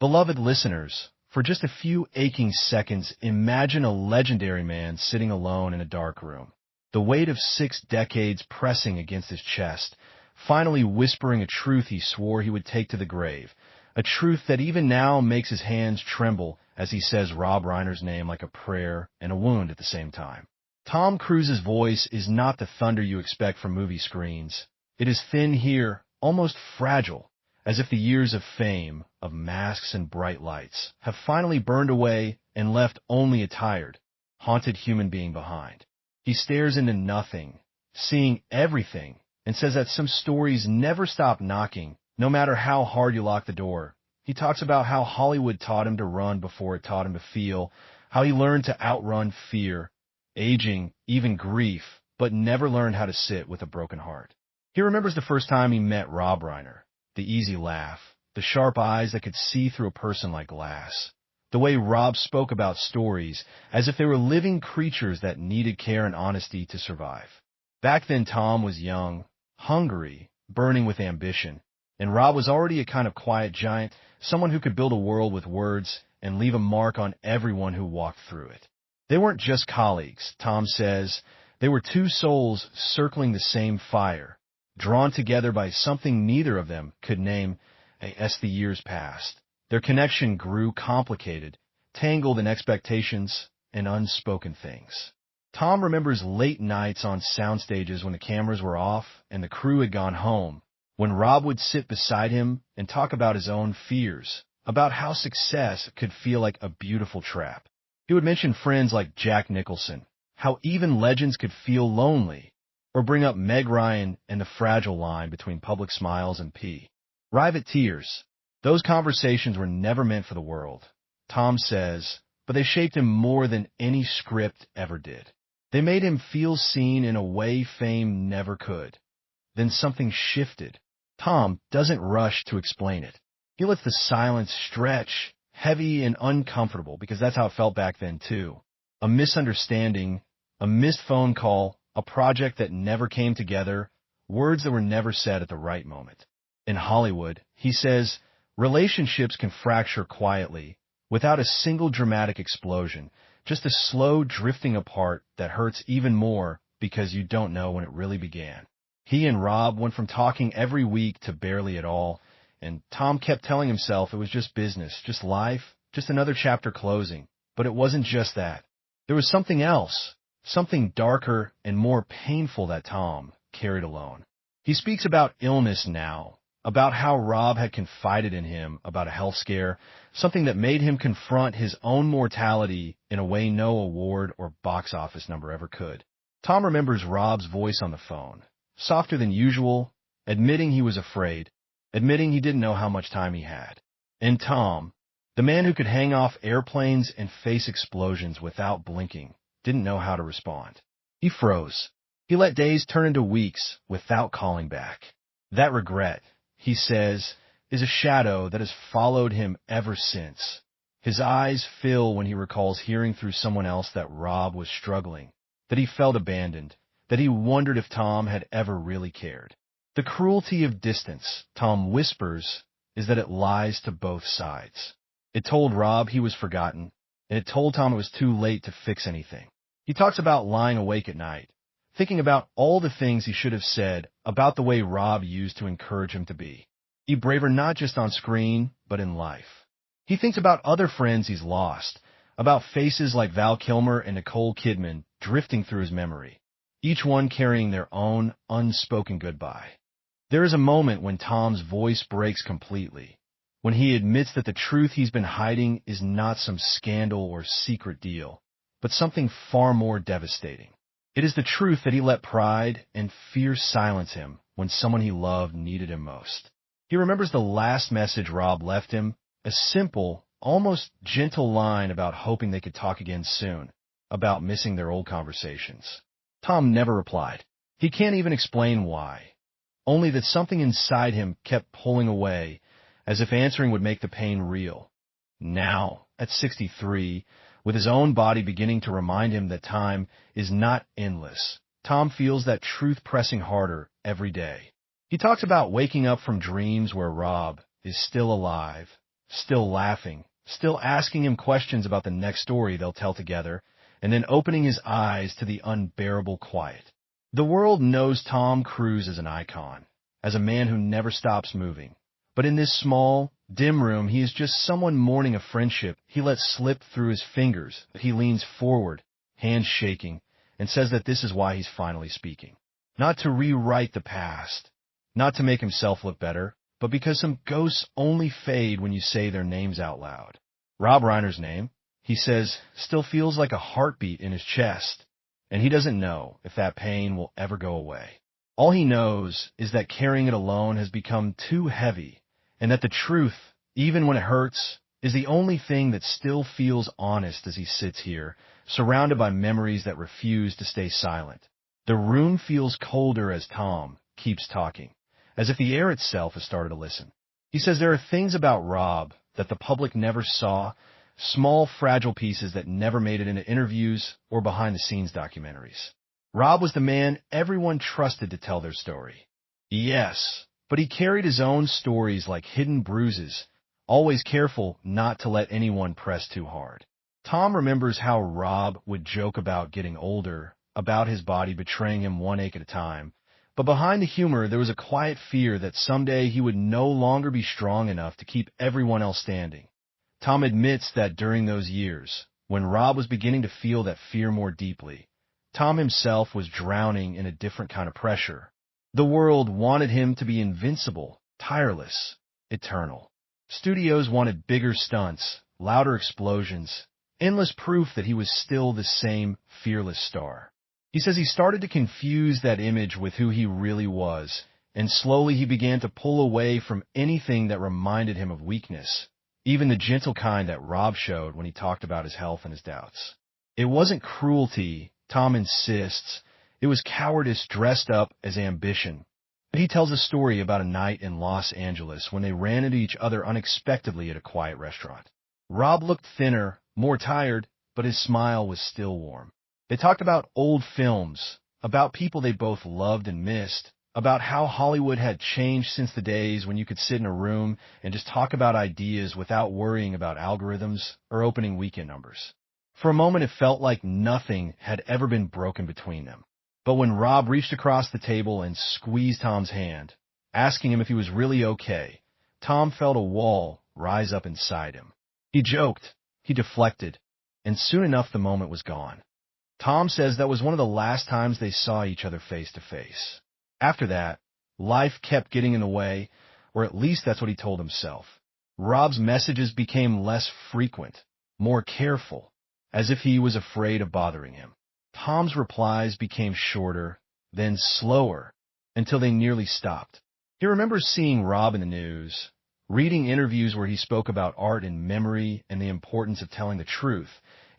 Beloved listeners, for just a few aching seconds, imagine a legendary man sitting alone in a dark room, the weight of 6 decades pressing against his chest, finally whispering a truth he swore he would take to the grave, a truth that even now makes his hands tremble as he says Rob Reiner's name like a prayer and a wound at the same time. Tom Cruise's voice is not the thunder you expect from movie screens. It is thin here, almost fragile, as if the years of fame, of masks and bright lights, have finally burned away and left only a tired, haunted human being behind. He stares into nothing, seeing everything, and says that some stories never stop knocking, no matter how hard you lock the door. He talks about how Hollywood taught him to run before it taught him to feel, how he learned to outrun fear, aging, even grief, but never learned how to sit with a broken heart. He remembers the first time he met Rob Reiner. The easy laugh, the sharp eyes that could see through a person like glass. The way Rob spoke about stories as if they were living creatures that needed care and honesty to survive. Back then, Tom was young, hungry, burning with ambition, and Rob was already a kind of quiet giant, someone who could build a world with words and leave a mark on everyone who walked through it. They weren't just colleagues, Tom says. They were two souls circling the same fire, drawn together by something neither of them could name. As the years passed, their connection grew complicated, tangled in expectations and unspoken things. Tom remembers late nights on sound stages when the cameras were off and the crew had gone home, when Rob would sit beside him and talk about his own fears, about how success could feel like a beautiful trap. He would mention friends like Jack Nicholson, how even legends could feel lonely, or bring up Meg Ryan and the fragile line between public smiles and private tears. Those conversations were never meant for the world, Tom says, but they shaped him more than any script ever did. They made him feel seen in a way fame never could. Then something shifted. Tom doesn't rush to explain it. He lets the silence stretch, heavy and uncomfortable, because that's how it felt back then too. A misunderstanding, a missed phone call, a project that never came together, words that were never said at the right moment. In Hollywood, he says, relationships can fracture quietly, without a single dramatic explosion, just a slow drifting apart that hurts even more because you don't know when it really began. He and Rob went from talking every week to barely at all, and Tom kept telling himself it was just business, just life, just another chapter closing. But it wasn't just that. There was something else, something darker and more painful that Tom carried alone. He speaks about illness now, about how Rob had confided in him about a health scare, something that made him confront his own mortality in a way no award or box office number ever could. Tom remembers Rob's voice on the phone, softer than usual, admitting he was afraid, admitting he didn't know how much time he had. And Tom, the man who could hang off airplanes and face explosions without blinking, didn't know how to respond. He froze. He let days turn into weeks without calling back. That regret, he says, is a shadow that has followed him ever since. His eyes fill when he recalls hearing through someone else that Rob was struggling, that he felt abandoned, that he wondered if Tom had ever really cared. The cruelty of distance, Tom whispers, is that it lies to both sides. It told Rob he was forgotten, and it told Tom it was too late to fix anything. He talks about lying awake at night, thinking about all the things he should have said about the way Rob used to encourage him to be braver not just on screen, but in life. He thinks about other friends he's lost, about faces like Val Kilmer and Nicole Kidman drifting through his memory, each one carrying their own unspoken goodbye. There is a moment when Tom's voice breaks completely, when he admits that the truth he's been hiding is not some scandal or secret deal, but something far more devastating. It is the truth that he let pride and fear silence him when someone he loved needed him most. He remembers the last message Rob left him, a simple, almost gentle line about hoping they could talk again soon, about missing their old conversations. Tom never replied. He can't even explain why, only that something inside him kept pulling away, as if answering would make the pain real. Now, at 63, with his own body beginning to remind him that time is not endless, Tom feels that truth pressing harder every day. He talks about waking up from dreams where Rob is still alive, still laughing, still asking him questions about the next story they'll tell together, and then opening his eyes to the unbearable quiet. The world knows Tom Cruise as an icon, as a man who never stops moving. But in this small, dim room, he is just someone mourning a friendship he let slip through his fingers. He leans forward, hands shaking, and says that this is why he's finally speaking. Not to rewrite the past, not to make himself look better, but because some ghosts only fade when you say their names out loud. Rob Reiner's name, he says, still feels like a heartbeat in his chest, and he doesn't know if that pain will ever go away. All he knows is that carrying it alone has become too heavy, and that the truth, even when it hurts, is the only thing that still feels honest as he sits here, surrounded by memories that refuse to stay silent. The room feels colder as Tom keeps talking, as if the air itself has started to listen. He says there are things about Rob that the public never saw, small, fragile pieces that never made it into interviews or behind-the-scenes documentaries. Rob was the man everyone trusted to tell their story. Yes, but he carried his own stories like hidden bruises, always careful not to let anyone press too hard. Tom remembers how Rob would joke about getting older, about his body betraying him one ache at a time, but behind the humor there was a quiet fear that someday he would no longer be strong enough to keep everyone else standing. Tom admits that during those years, when Rob was beginning to feel that fear more deeply, Tom himself was drowning in a different kind of pressure. The world wanted him to be invincible, tireless, eternal. Studios wanted bigger stunts, louder explosions, endless proof that he was still the same fearless star. He says he started to confuse that image with who he really was, and slowly he began to pull away from anything that reminded him of weakness, even the gentle kind that Rob showed when he talked about his health and his doubts. It wasn't cruelty, Tom insists. It was cowardice dressed up as ambition. He tells a story about a night in Los Angeles when they ran into each other unexpectedly at a quiet restaurant. Rob looked thinner, more tired, but his smile was still warm. They talked about old films, about people they both loved and missed, about how Hollywood had changed since the days when you could sit in a room and just talk about ideas without worrying about algorithms or opening weekend numbers. For a moment, it felt like nothing had ever been broken between them. But when Rob reached across the table and squeezed Tom's hand, asking him if he was really okay, Tom felt a wall rise up inside him. He joked, he deflected, and soon enough the moment was gone. Tom says that was one of the last times they saw each other face to face. After that, life kept getting in the way, or at least that's what he told himself. Rob's messages became less frequent, more careful, as if he was afraid of bothering him. Tom's replies became shorter, then slower, until they nearly stopped. He remembers seeing Rob in the news, reading interviews where he spoke about art and memory and the importance of telling the truth,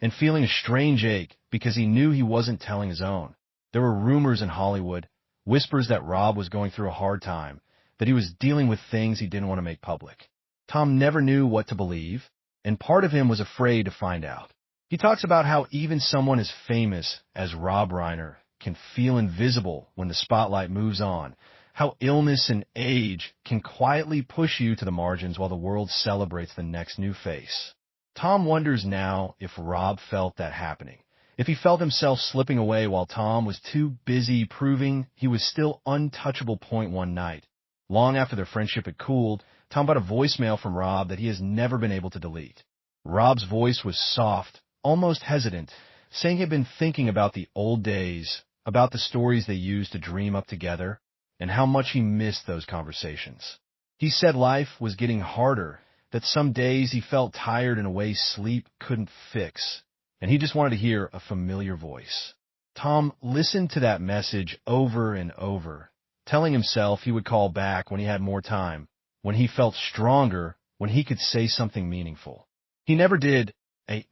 and feeling a strange ache because he knew he wasn't telling his own. There were rumors in Hollywood, whispers that Rob was going through a hard time, that he was dealing with things he didn't want to make public. Tom never knew what to believe, and part of him was afraid to find out. He talks about how even someone as famous as Rob Reiner can feel invisible when the spotlight moves on, how illness and age can quietly push you to the margins while the world celebrates the next new face. Tom wonders now if Rob felt that happening, if he felt himself slipping away while Tom was too busy proving he was still untouchable. One night, long after their friendship had cooled, Tom got a voicemail from Rob that he has never been able to delete. Rob's voice was soft, almost hesitant, saying he had been thinking about the old days, about the stories they used to dream up together, and how much he missed those conversations. He said life was getting harder, that some days he felt tired in a way sleep couldn't fix, and he just wanted to hear a familiar voice. Tom listened to that message over and over, telling himself he would call back when he had more time, when he felt stronger, when he could say something meaningful. He never did.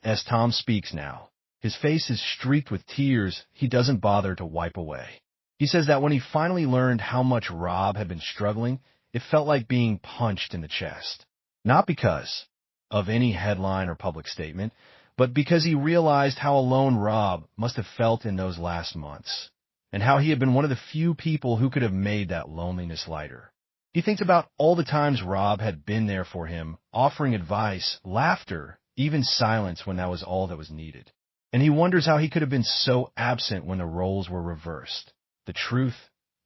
As Tom speaks now, his face is streaked with tears he doesn't bother to wipe away. He says that when he finally learned how much Rob had been struggling, it felt like being punched in the chest. Not because of any headline or public statement, but because he realized how alone Rob must have felt in those last months, and how he had been one of the few people who could have made that loneliness lighter. He thinks about all the times Rob had been there for him, offering advice, laughter, even silence when that was all that was needed. And he wonders how he could have been so absent when the roles were reversed. The truth,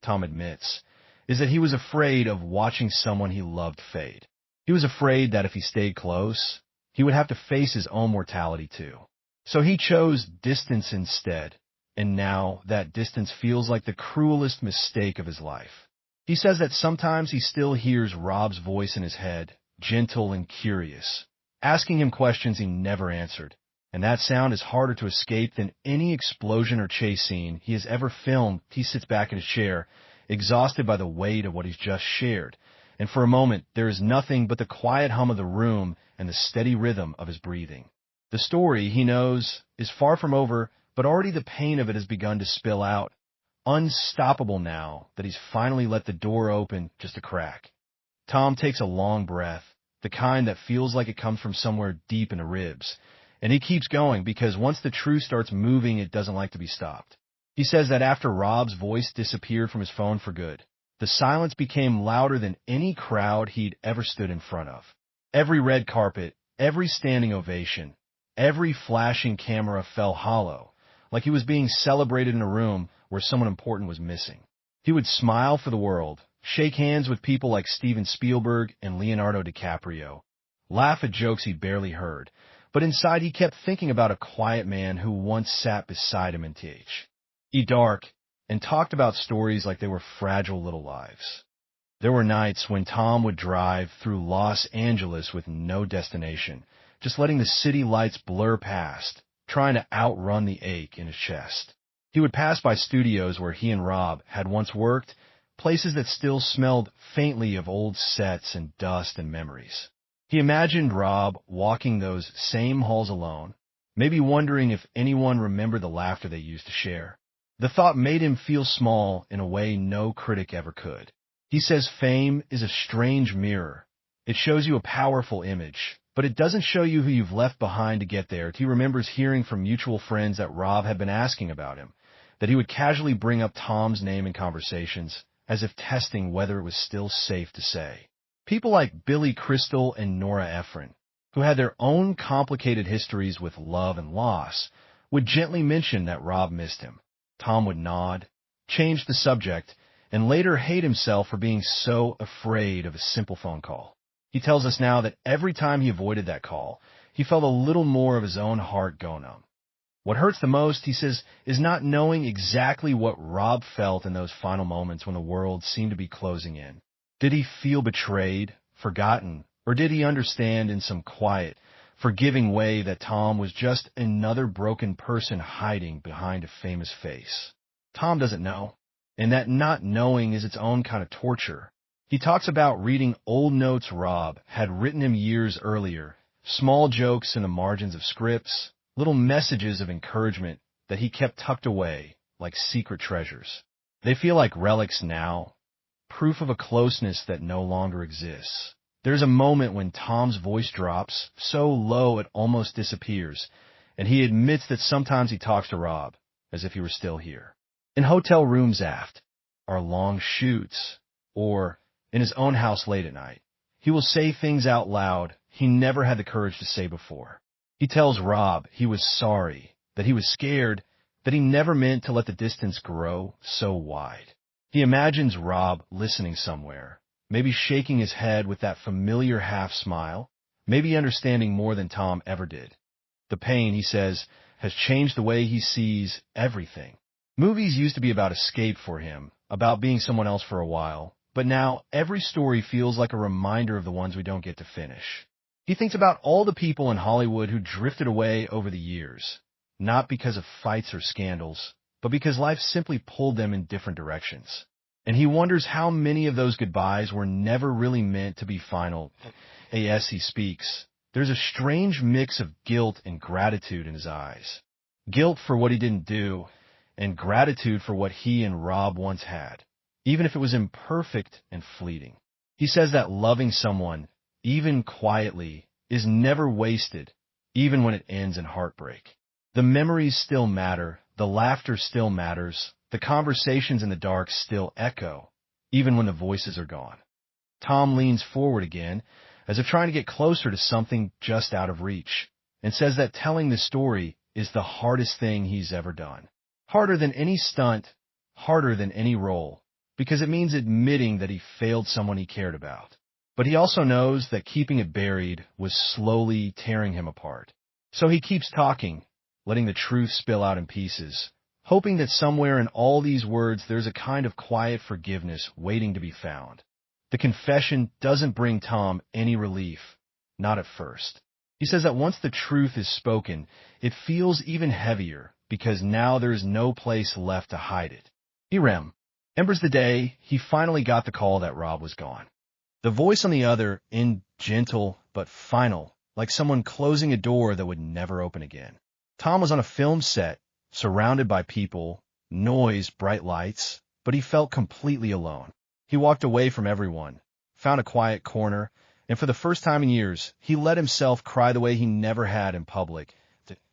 Tom admits, is that he was afraid of watching someone he loved fade. He was afraid that if he stayed close, he would have to face his own mortality too. So he chose distance instead, and now that distance feels like the cruelest mistake of his life. He says that sometimes he still hears Rob's voice in his head, gentle and curious, asking him questions he never answered. And that sound is harder to escape than any explosion or chase scene he has ever filmed. He sits back in his chair, exhausted by the weight of what he's just shared. And for a moment, there is nothing but the quiet hum of the room and the steady rhythm of his breathing. The story, he knows, is far from over, but already the pain of it has begun to spill out. Unstoppable now that he's finally let the door open just a crack. Tom takes a long breath, the kind that feels like it comes from somewhere deep in the ribs. And he keeps going because once the truth starts moving, it doesn't like to be stopped. He says that after Rob's voice disappeared from his phone for good, the silence became louder than any crowd he'd ever stood in front of. Every red carpet, every standing ovation, every flashing camera fell hollow, like he was being celebrated in a room where someone important was missing. He would smile for the world, shake hands with people like Steven Spielberg and Leonardo DiCaprio, laugh at jokes he barely heard, but inside he kept thinking about a quiet man who once sat beside him in TH. He dark and talked about stories like they were fragile little lives. There were nights when Tom would drive through Los Angeles with no destination, just letting the city lights blur past, trying to outrun the ache in his chest. He would pass by studios where he and Rob had once worked, places that still smelled faintly of old sets and dust and memories. He imagined Rob walking those same halls alone, maybe wondering if anyone remembered the laughter they used to share. The thought made him feel small in a way no critic ever could. He says fame is a strange mirror. It shows you a powerful image, but it doesn't show you who you've left behind to get there. He remembers hearing from mutual friends that Rob had been asking about him, that he would casually bring up Tom's name in conversations, as if testing whether it was still safe to say. People like Billy Crystal and Nora Ephron, who had their own complicated histories with love and loss, would gently mention that Rob missed him. Tom would nod, change the subject, and later hate himself for being so afraid of a simple phone call. He tells us now that every time he avoided that call, he felt a little more of his own heart go numb. What hurts the most, he says, is not knowing exactly what Rob felt in those final moments when the world seemed to be closing in. Did he feel betrayed, forgotten, or did he understand in some quiet, forgiving way that Tom was just another broken person hiding behind a famous face? Tom doesn't know, and that not knowing is its own kind of torture. He talks about reading old notes Rob had written him years earlier, small jokes in the margins of scripts, little messages of encouragement that he kept tucked away like secret treasures. They feel like relics now, proof of a closeness that no longer exists. There's a moment when Tom's voice drops so low it almost disappears, and he admits that sometimes he talks to Rob as if he were still here. In hotel rooms aft, or long shoots, or in his own house late at night, he will say things out loud he never had the courage to say before. He tells Rob he was sorry, that he was scared, that he never meant to let the distance grow so wide. He imagines Rob listening somewhere, maybe shaking his head with that familiar half-smile, maybe understanding more than Tom ever did. The pain, he says, has changed the way he sees everything. Movies used to be about escape for him, about being someone else for a while, but now every story feels like a reminder of the ones we don't get to finish. He thinks about all the people in Hollywood who drifted away over the years, not because of fights or scandals, but because life simply pulled them in different directions. And he wonders how many of those goodbyes were never really meant to be final. As he speaks, there's a strange mix of guilt and gratitude in his eyes. Guilt for what he didn't do, and gratitude for what he and Rob once had, even if it was imperfect and fleeting. He says that loving someone, even quietly, is never wasted, even when it ends in heartbreak. The memories still matter, the laughter still matters, the conversations in the dark still echo, even when the voices are gone. Tom leans forward again, as if trying to get closer to something just out of reach, and says that telling the story is the hardest thing he's ever done. Harder than any stunt, harder than any role, because it means admitting that he failed someone he cared about. But he also knows that keeping it buried was slowly tearing him apart. So he keeps talking, letting the truth spill out in pieces, hoping that somewhere in all these words there's a kind of quiet forgiveness waiting to be found. The confession doesn't bring Tom any relief, not at first. He says that once the truth is spoken, it feels even heavier, because now there is no place left to hide it. He remembers the day he finally got the call that Rob was gone. The voice on the other end gentle but final, like someone closing a door that would never open again. Tom was on a film set, surrounded by people, noise, bright lights, but he felt completely alone. He walked away from everyone, found a quiet corner, and for the first time in years, he let himself cry the way he never had in public.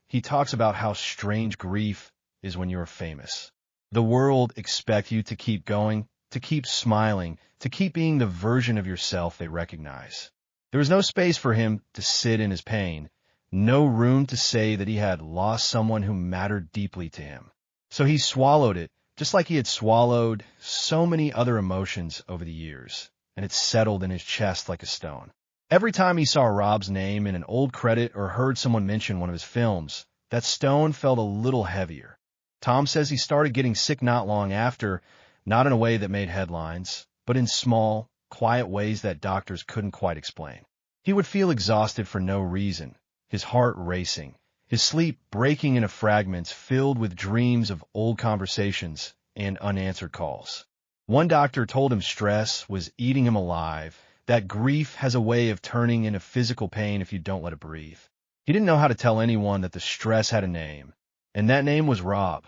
He talks about how strange grief is when you're famous. The world expects you to keep going, to keep smiling, to keep being the version of yourself they recognize. There was no space for him to sit in his pain, no room to say that he had lost someone who mattered deeply to him. So he swallowed it, just like he had swallowed so many other emotions over the years, and it settled in his chest like a stone. Every time he saw Rob's name in an old credit or heard someone mention one of his films, that stone felt a little heavier. Tom says he started getting sick not long after, not in a way that made headlines, but in small, quiet ways that doctors couldn't quite explain. He would feel exhausted for no reason, his heart racing, his sleep breaking into fragments filled with dreams of old conversations and unanswered calls. One doctor told him stress was eating him alive, that grief has a way of turning into physical pain if you don't let it breathe. He didn't know how to tell anyone that the stress had a name, and that name was Rob.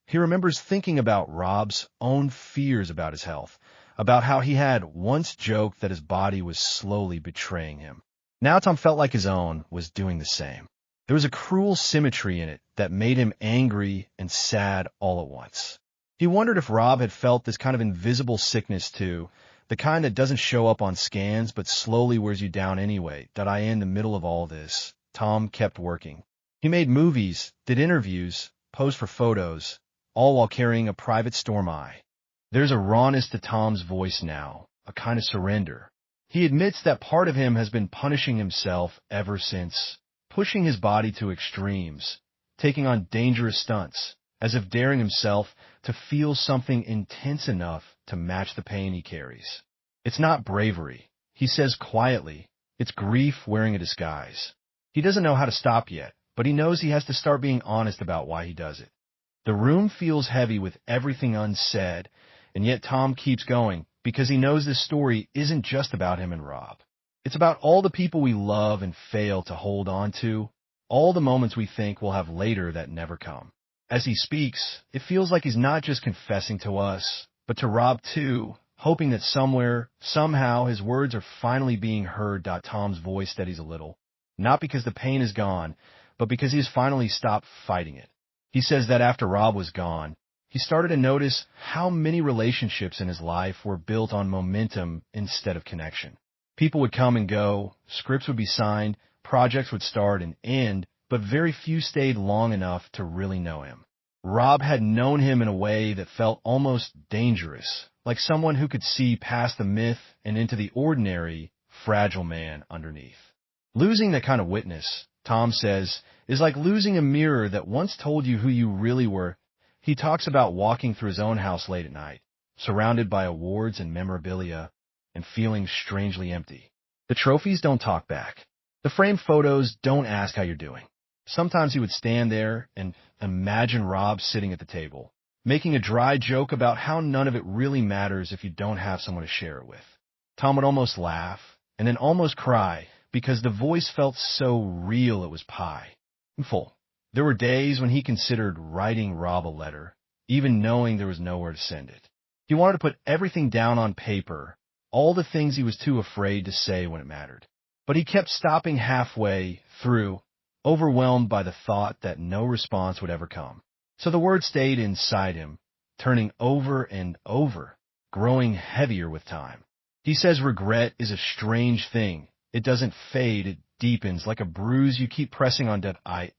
He remembers thinking about Rob's own fears about his health, about how he had once joked that his body was slowly betraying him. Now Tom felt like his own was doing the same. There was a cruel symmetry in it that made him angry and sad all at once. He wondered if Rob had felt this kind of invisible sickness too, the kind that doesn't show up on scans but slowly wears you down anyway. In the middle of all this, Tom kept working. He made movies, did interviews, posed for photos, all while carrying a private storm eye. There's a rawness to Tom's voice now, a kind of surrender. He admits that part of him has been punishing himself ever since, pushing his body to extremes, taking on dangerous stunts, as if daring himself to feel something intense enough to match the pain he carries. It's not bravery, he says quietly. It's grief wearing a disguise. He doesn't know how to stop yet, but he knows he has to start being honest about why he does it. The room feels heavy with everything unsaid, and yet Tom keeps going because he knows this story isn't just about him and Rob. It's about all the people we love and fail to hold on to, all the moments we think we'll have later that never come. As he speaks, it feels like he's not just confessing to us, but to Rob too, hoping that somewhere, somehow, his words are finally being heard. Tom's voice steadies a little, not because the pain is gone, but because he has finally stopped fighting it. He says that after Rob was gone, he started to notice how many relationships in his life were built on momentum instead of connection. People would come and go, scripts would be signed, projects would start and end, but very few stayed long enough to really know him. Rob had known him in a way that felt almost dangerous, like someone who could see past the myth and into the ordinary, fragile man underneath. Losing that kind of witness, Tom says, is like losing a mirror that once told you who you really were. He talks about walking through his own house late at night, surrounded by awards and memorabilia, and feeling strangely empty. The trophies don't talk back. The framed photos don't ask how you're doing. Sometimes he would stand there and imagine Rob sitting at the table, making a dry joke about how none of it really matters if you don't have someone to share it with. Tom would almost laugh, and then almost cry, because the voice felt so real it was pie. And full. There were days when he considered writing Rob a letter, even knowing there was nowhere to send it. He wanted to put everything down on paper, all the things he was too afraid to say when it mattered. But he kept stopping halfway through, overwhelmed by the thought that no response would ever come. So the words stayed inside him, turning over and over, growing heavier with time. He says regret is a strange thing. It doesn't fade, it deepens like a bruise you keep pressing on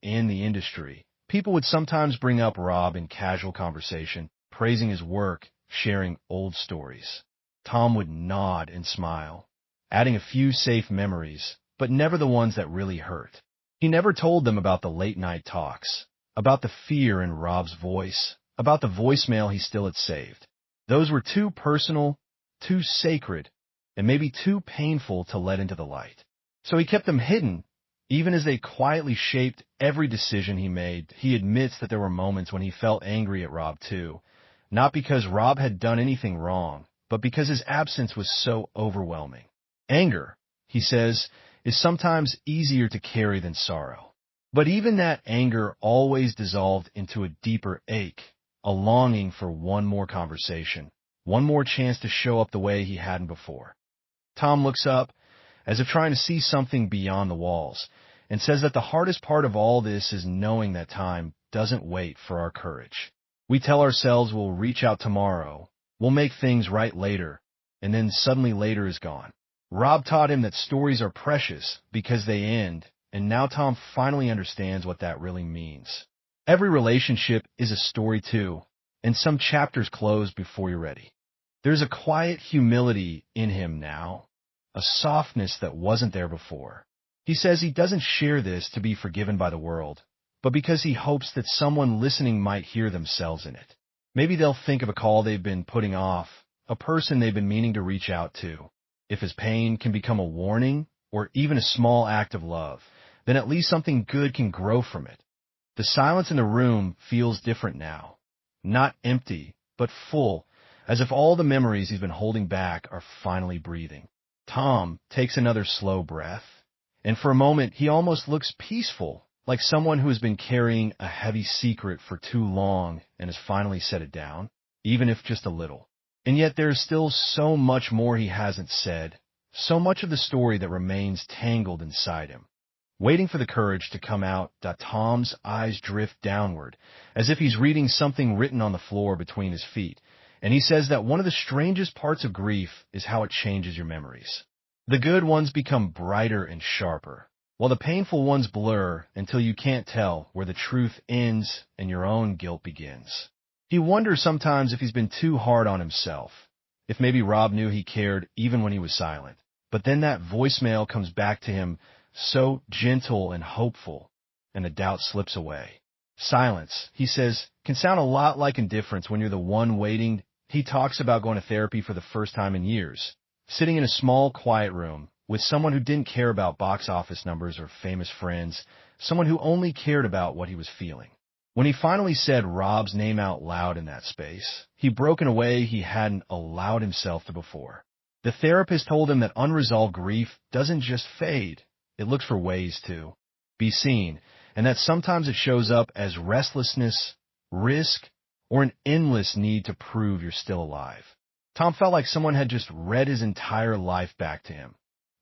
in the industry. People would sometimes bring up Rob in casual conversation, praising his work, sharing old stories. Tom would nod and smile, adding a few safe memories, but never the ones that really hurt. He never told them about the late-night talks, about the fear in Rob's voice, about the voicemail he still had saved. Those were too personal, too sacred, and maybe too painful to let into the light. So he kept them hidden. Even as they quietly shaped every decision he made, he admits that there were moments when he felt angry at Rob too, not because Rob had done anything wrong, but because his absence was so overwhelming. Anger, he says, is sometimes easier to carry than sorrow. But even that anger always dissolved into a deeper ache, a longing for one more conversation, one more chance to show up the way he hadn't before. Tom looks up, as if trying to see something beyond the walls, and says that the hardest part of all this is knowing that time doesn't wait for our courage. We tell ourselves we'll reach out tomorrow, we'll make things right later, and then suddenly later is gone. Rob taught him that stories are precious because they end, and now Tom finally understands what that really means. Every relationship is a story too, and some chapters close before you're ready. There's a quiet humility in him now, a softness that wasn't there before. He says he doesn't share this to be forgiven by the world, but because he hopes that someone listening might hear themselves in it. Maybe they'll think of a call they've been putting off, a person they've been meaning to reach out to. If his pain can become a warning, or even a small act of love, then at least something good can grow from it. The silence in the room feels different now. Not empty, but full, as if all the memories he's been holding back are finally breathing. Tom takes another slow breath, and for a moment he almost looks peaceful, like someone who has been carrying a heavy secret for too long and has finally set it down, even if just a little. And yet there's still so much more he hasn't said, so much of the story that remains tangled inside him. Waiting for the courage to come out, Tom's eyes drift downward, as if he's reading something written on the floor between his feet, and he says that one of the strangest parts of grief is how it changes your memories. The good ones become brighter and sharper, while the painful ones blur until you can't tell where the truth ends and your own guilt begins. He wonders sometimes if he's been too hard on himself, if maybe Rob knew he cared even when he was silent. But then that voicemail comes back to him so gentle and hopeful, and the doubt slips away. Silence, he says, can sound a lot like indifference when you're the one waiting. He talks about going to therapy for the first time in years, sitting in a small, quiet room with someone who didn't care about box office numbers or famous friends, someone who only cared about what he was feeling. When he finally said Rob's name out loud in that space, he broke in a way he hadn't allowed himself to before. The therapist told him that unresolved grief doesn't just fade, it looks for ways to be seen, and that sometimes it shows up as restlessness, risk, or an endless need to prove you're still alive. Tom felt like someone had just read his entire life back to him.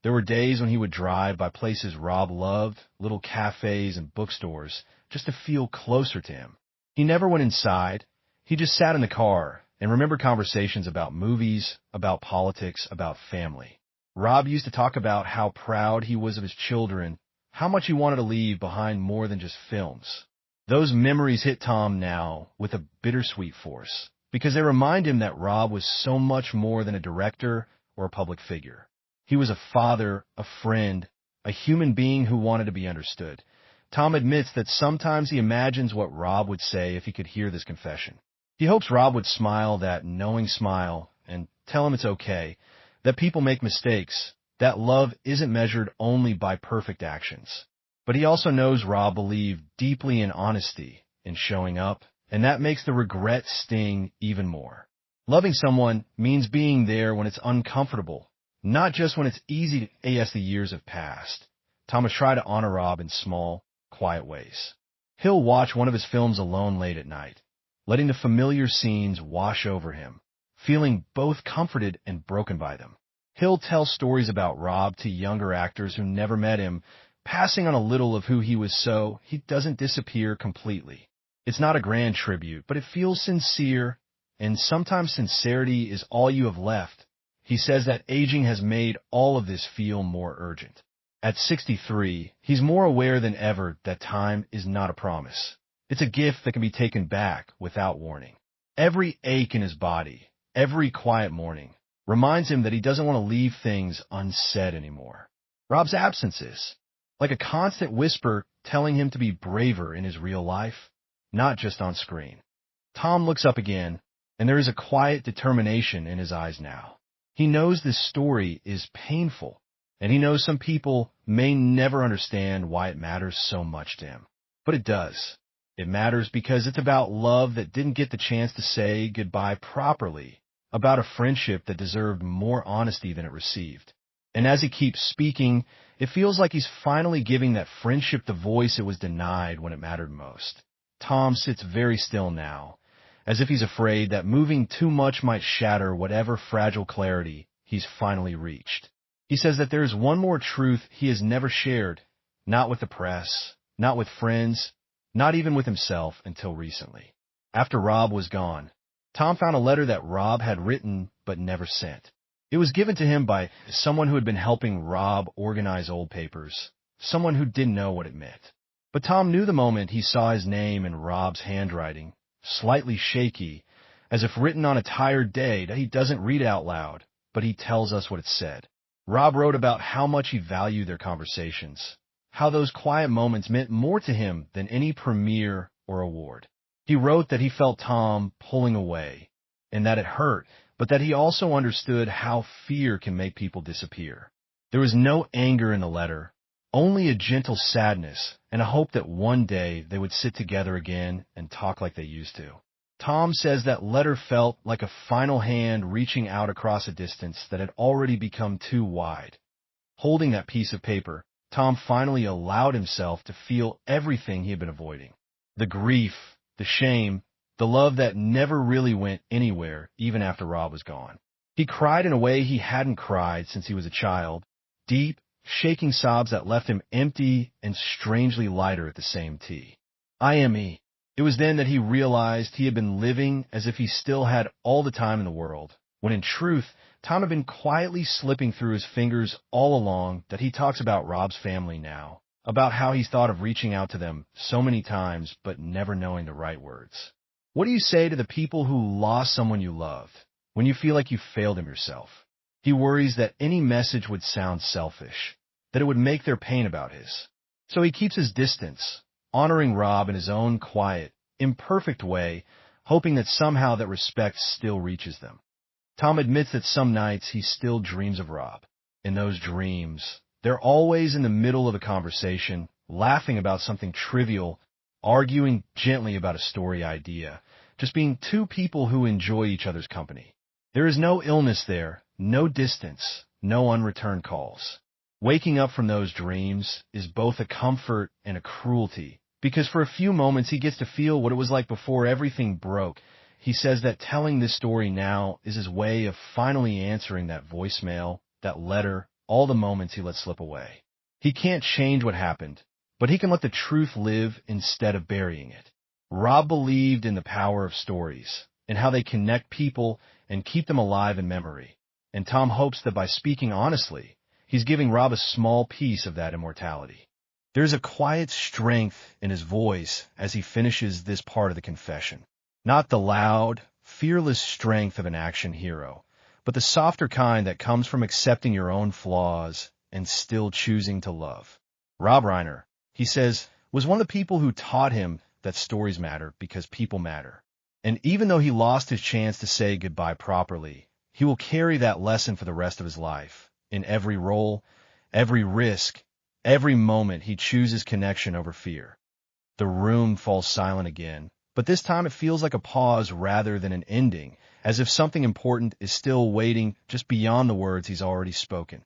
There were days when he would drive by places Rob loved, little cafes and bookstores, just to feel closer to him. He never went inside. He just sat in the car and remembered conversations about movies, about politics, about family. Rob used to talk about how proud he was of his children, how much he wanted to leave behind more than just films. Those memories hit Tom now with a bittersweet force, because they remind him that Rob was so much more than a director or a public figure. He was a father, a friend, a human being who wanted to be understood. Tom admits that sometimes he imagines what Rob would say if he could hear this confession. He hopes Rob would smile that knowing smile and tell him it's okay, that people make mistakes, that love isn't measured only by perfect actions. But he also knows Rob believed deeply in honesty, in showing up, and that makes the regret sting even more. Loving someone means being there when it's uncomfortable, not just when it's easy as the years have passed. Tom has tried to honor Rob in small, quiet ways. He'll watch one of his films alone late at night, letting the familiar scenes wash over him, feeling both comforted and broken by them. He'll tell stories about Rob to younger actors who never met him, passing on a little of who he was so he doesn't disappear completely. It's not a grand tribute, but it feels sincere, and sometimes sincerity is all you have left. He says that aging has made all of this feel more urgent. At 63, he's more aware than ever that time is not a promise. It's a gift that can be taken back without warning. Every ache in his body, every quiet morning, reminds him that he doesn't want to leave things unsaid anymore. Rob's absence is like a constant whisper telling him to be braver in his real life, not just on screen. Tom looks up again, and there is a quiet determination in his eyes now. He knows this story is painful, and he knows some people may never understand why it matters so much to him. But it does. It matters because it's about love that didn't get the chance to say goodbye properly, about a friendship that deserved more honesty than it received. And as he keeps speaking, it feels like he's finally giving that friendship the voice it was denied when it mattered most. Tom sits very still now, as if he's afraid that moving too much might shatter whatever fragile clarity he's finally reached. He says that there is one more truth he has never shared, not with the press, not with friends, not even with himself until recently. After Rob was gone, Tom found a letter that Rob had written but never sent. It was given to him by someone who had been helping Rob organize old papers, someone who didn't know what it meant. But Tom knew the moment he saw his name in Rob's handwriting, slightly shaky, as if written on a tired day, that he doesn't read out loud, but he tells us what it said. Rob wrote about how much he valued their conversations, how those quiet moments meant more to him than any premiere or award. He wrote that he felt Tom pulling away, and that it hurt, but that he also understood how fear can make people disappear. There was no anger in the letter, only a gentle sadness and a hope that one day they would sit together again and talk like they used to. Tom says that letter felt like a final hand reaching out across a distance that had already become too wide. Holding that piece of paper, Tom finally allowed himself to feel everything he had been avoiding. The grief, the shame, the love that never really went anywhere even after Rob was gone. He cried in a way he hadn't cried since he was a child, deep, shaking sobs that left him empty and strangely lighter at the same time. IME. It was then that he realized he had been living as if he still had all the time in the world, when in truth, Tom had been quietly slipping through his fingers all along. That he talks about Rob's family now, about how he's thought of reaching out to them so many times but never knowing the right words. What do you say to the people who lost someone you loved, when you feel like you failed them yourself? He worries that any message would sound selfish, that it would make their pain about his. So he keeps his distance, honoring Rob in his own quiet, imperfect way, hoping that somehow that respect still reaches them. Tom admits that some nights he still dreams of Rob. In those dreams, they're always in the middle of a conversation, laughing about something trivial, arguing gently about a story idea, just being two people who enjoy each other's company. There is no illness there, no distance, no unreturned calls. Waking up from those dreams is both a comfort and a cruelty, because for a few moments he gets to feel what it was like before everything broke. He says that telling this story now is his way of finally answering that voicemail, that letter, all the moments he let slip away. He can't change what happened, but he can let the truth live instead of burying it. Rob believed in the power of stories, and how they connect people and keep them alive in memory. And Tom hopes that by speaking honestly, he's giving Rob a small piece of that immortality. There's a quiet strength in his voice as he finishes this part of the confession. Not the loud, fearless strength of an action hero, but the softer kind that comes from accepting your own flaws and still choosing to love. Rob Reiner, he says, was one of the people who taught him that stories matter because people matter. And even though he lost his chance to say goodbye properly, he will carry that lesson for the rest of his life. In every role, every risk, every moment he chooses connection over fear. The room falls silent again, but this time it feels like a pause rather than an ending, as if something important is still waiting just beyond the words he's already spoken.